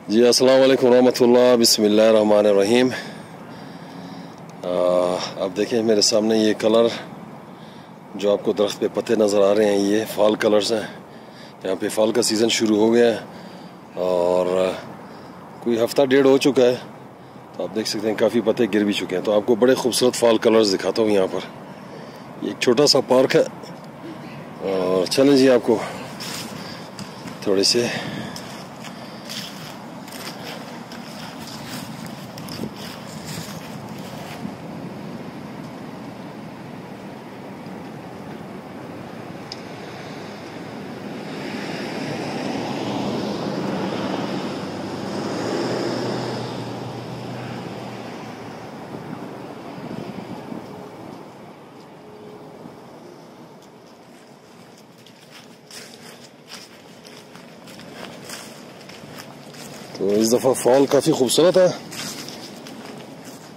जी अस्सलाम वालेकुम रहमतुल्लाह बिस्मिल्लाहिर्रहमानिर्रहीम। अब देखें मेरे सामने ये कलर जो आपको दरख्त पे पत्ते नज़र आ रहे हैं, ये फॉल कलर्स हैं। यहाँ पे फॉल का सीज़न शुरू हो गया है और कोई हफ्ता डेढ़ हो चुका है, तो आप देख सकते हैं काफ़ी पत्ते गिर भी चुके हैं। तो आपको बड़े खूबसूरत फॉल कलर्स दिखाता हूँ। यहाँ पर एक छोटा सा पार्क है और चलें जी आपको थोड़े से तो इस दफ़ा फॉल काफ़ी खूबसूरत है,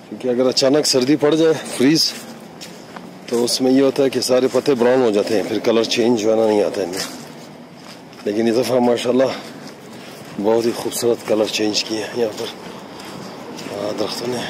क्योंकि अगर अचानक सर्दी पड़ जाए फ्रीज, तो उसमें ये होता है कि सारे पत्ते ब्राउन हो जाते हैं, फिर कलर चेंज होना नहीं आता इनमें। लेकिन इस दफ़ा माशाल्लाह बहुत ही खूबसूरत कलर चेंज किए हैं यहाँ पर दरख्तों ने।